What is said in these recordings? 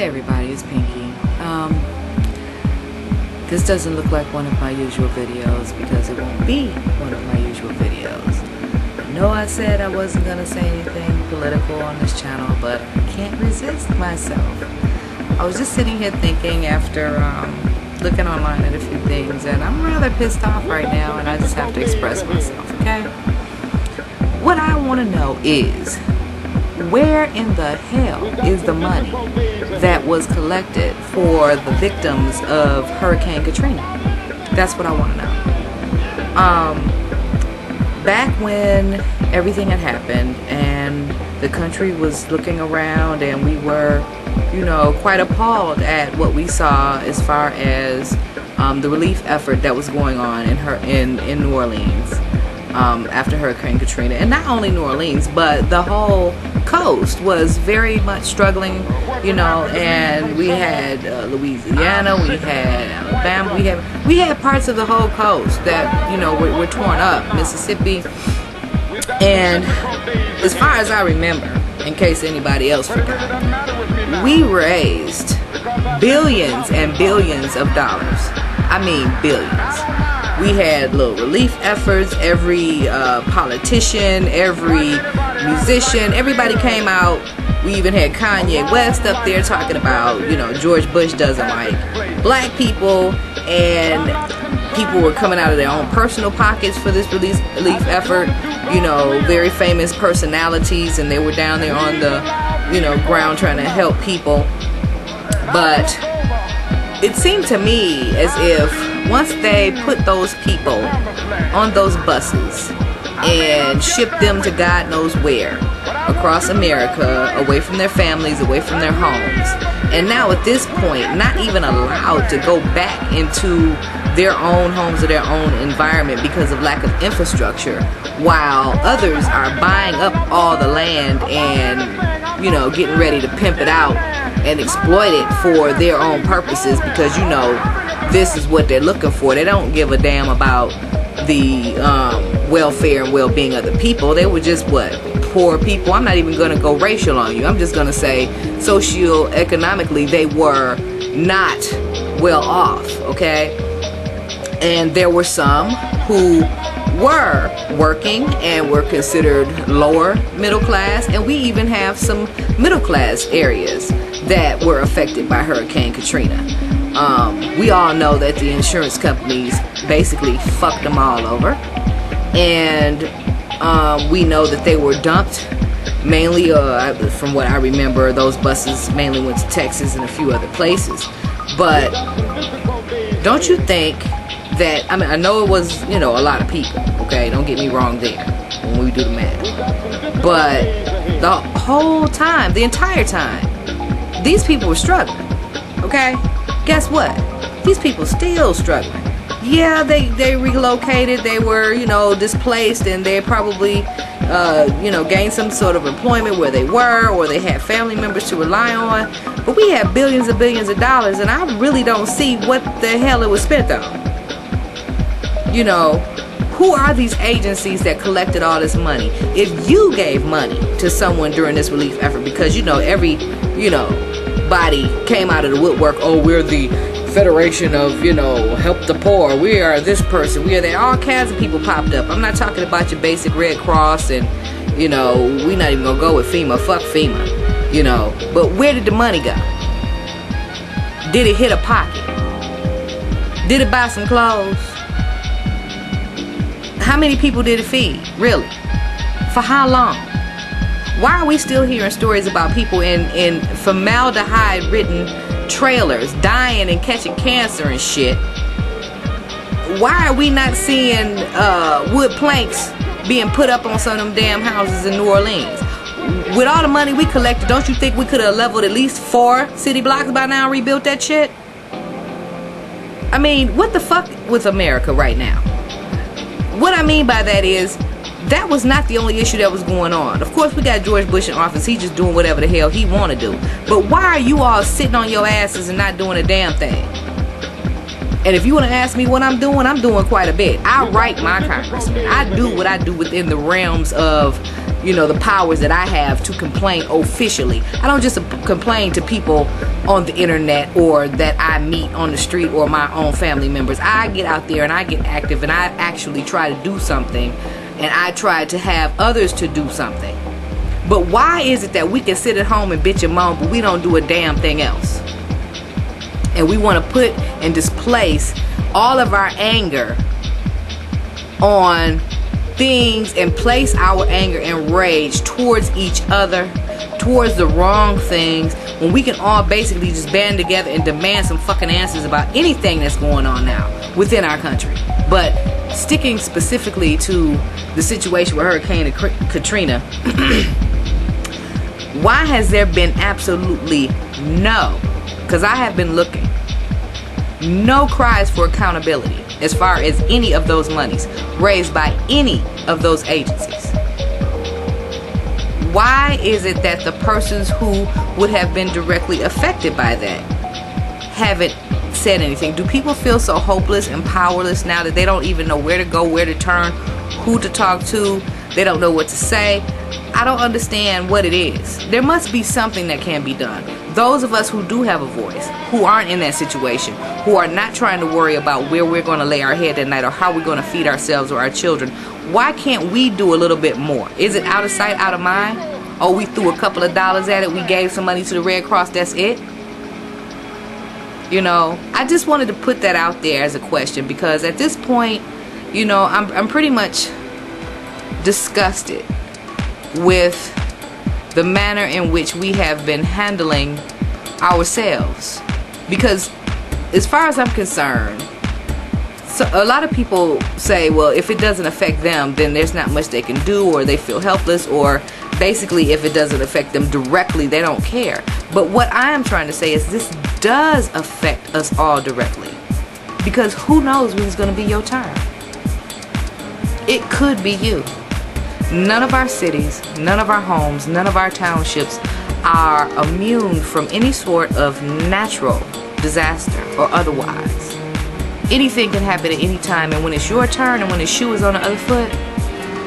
Hey everybody, it's Pinky. This doesn't look like one of my usual videos because it won't be one of my usual videos. I know I said I wasn't going to say anything political on this channel, but I can't resist myself. I was just sitting here thinking after looking online at a few things, and I'm rather pissed off right now, and I just have to express myself, okay? What I want to know is, where in the hell is the money that was collected for the victims of Hurricane Katrina? That's what I want to know. Back when everything had happened and the country was looking around and we were, you know, quite appalled at what we saw as far as the relief effort that was going on in New Orleans after Hurricane Katrina. And not only New Orleans, but the whole coast was very much struggling, you know, and we had Louisiana, we had Alabama, we had parts of the whole coast that, you know, were torn up, Mississippi. And as far as I remember, in case anybody else forgot, we raised billions and billions of dollars. I mean billions. We had little relief efforts. Every politician, every musician, everybody came out. We even had Kanye West up there talking about, you know, George Bush doesn't like black people, and people were coming out of their own personal pockets for this relief effort. You know, very famous personalities, and they were down there on the, you know, ground trying to help people. But it seemed to me as if once they put those people on those buses and shipped them to God knows where across America, away from their families, away from their homes, and now at this point not even allowed to go back into their own homes or their own environment because of lack of infrastructure, while others are buying up all the land and, you know, getting ready to pimp it out and exploit it for their own purposes, because, you know, this is what they're looking for. They don't give a damn about the welfare and well-being of the people. They were just, what, poor people. I'm not even going to go racial on you. I'm just going to say socioeconomically they were not well off, okay? And there were some who were working and were considered lower middle class, and we even have some middle class areas that were affected by Hurricane Katrina. We all know that the insurance companies basically fucked them all over, and we know that they were dumped mainly, from what I remember, those buses mainly went to Texas and a few other places. But don't you think that, I mean, I know it was, you know, a lot of people, okay, don't get me wrong there when we do the math, but the whole time, the entire time, these people were struggling, okay? Guess what? These people still struggling. Yeah, they relocated, they were, you know, displaced, and they probably, you know, gained some sort of employment where they were, or they had family members to rely on, but we have billions and billions of dollars, and I really don't see what the hell it was spent on. You know, who are these agencies that collected all this money? If you gave money to someone during this relief effort, because, you know, every, you know, body came out of the woodwork, oh, we're the Federation of, you know, help the poor, we are this person, we are that, all kinds of people popped up. I'm not talking about your basic Red Cross, and, you know, we're not even gonna go with FEMA, fuck FEMA, you know, but where did the money go? Did it hit a pocket? Did it buy some clothes? How many people did it feed? Really? For how long? Why are we still hearing stories about people in formaldehyde-ridden trailers dying and catching cancer and shit? Why are we not seeing wood planks being put up on some of them damn houses in New Orleans? With all the money we collected, don't you think we could have leveled at least 4 city blocks by now and rebuilt that shit? I mean, what the fuck with America right now? What I mean by that is, that was not the only issue that was going on. Of course, we got George Bush in office. He's just doing whatever the hell he want to do. But why are you all sitting on your asses and not doing a damn thing? And if you want to ask me what I'm doing quite a bit. I write my congressman. I do what I do within the realms of, you know, the powers that I have to complain officially. I don't just complain to people on the internet or that I meet on the street or my own family members. I get out there and I get active and I actually try to do something, and I try to have others to do something. But why is it that we can sit at home and bitch and moan, but we don't do a damn thing else? And we want to put and displace all of our anger on things and place our anger and rage towards each other, towards the wrong things, when we can all basically just band together and demand some fucking answers about anything that's going on now within our country. But sticking specifically to the situation with Hurricane Katrina, why has there been absolutely no, because I have been looking, no cries for accountability as far as any of those monies raised by any of those agencies? Why is it that the persons who would have been directly affected by that haven't said anything? Do people feel so hopeless and powerless now that they don't even know where to go, where to turn, who to talk to? They don't know what to say. I don't understand what it is. There must be something that can be done. Those of us who do have a voice, who aren't in that situation, who are not trying to worry about where we're going to lay our head at night or how we're going to feed ourselves or our children, why can't we do a little bit more? Is it out of sight, out of mind? Oh, we threw a couple of dollars at it, we gave some money to the Red Cross, that's it? You know, I just wanted to put that out there as a question, because at this point, you know, I'm pretty much disgusted with the manner in which we have been handling ourselves. Because as far as I'm concerned, so a lot of people say, well, if it doesn't affect them, then there's not much they can do, or they feel helpless, or basically if it doesn't affect them directly, they don't care. But what I am trying to say is this does affect us all directly, because who knows when it's going to be your turn. It could be you. None of our cities, none of our homes, none of our townships are immune from any sort of natural disaster or otherwise. Anything can happen at any time, and when it's your turn and when the shoe is on the other foot,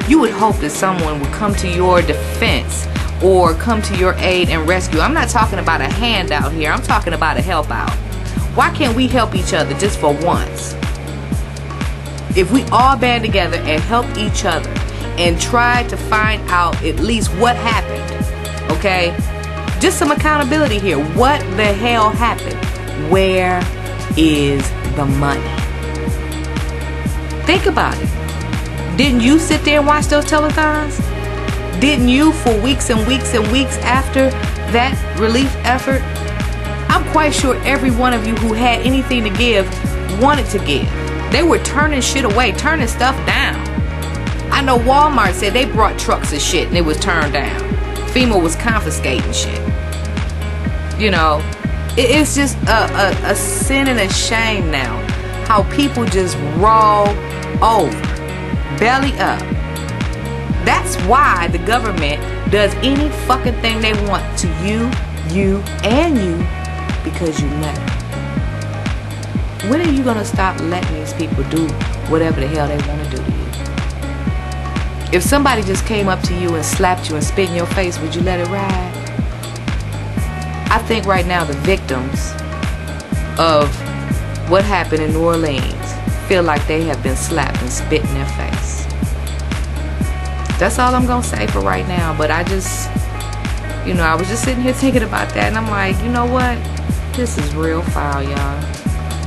you would hope that someone would come to your defense or come to your aid and rescue. I'm not talking about a handout here, I'm talking about a help out. Why can't we help each other just for once? If we all band together and help each other and try to find out at least what happened, okay? Just some accountability here. What the hell happened? Where is the money? Think about it. Didn't you sit there and watch those telethons? Didn't you, for weeks and weeks and weeks after that relief effort? I'm quite sure every one of you who had anything to give wanted to give. They were turning shit away, turning stuff down. I know Walmart said they brought trucks of shit and it was turned down. FEMA was confiscating shit. You know, it's just a sin and a shame now how people just roll over, belly up. That's why the government does any fucking thing they want to you, and you, because you let them. When are you gonna stop letting these people do whatever the hell they want to do to you? If somebody just came up to you and slapped you and spit in your face, would you let it ride? I think right now the victims of what happened in New Orleans feel like they have been slapped and spit in their face. That's all I'm gonna say for right now. But I just, you know, I was just sitting here thinking about that, and I'm like, you know what? This is real foul, y'all.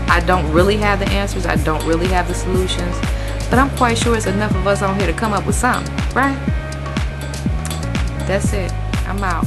I don't really have the answers. I don't really have the solutions. But I'm quite sure it's enough of us on here to come up with something, right? That's it. I'm out.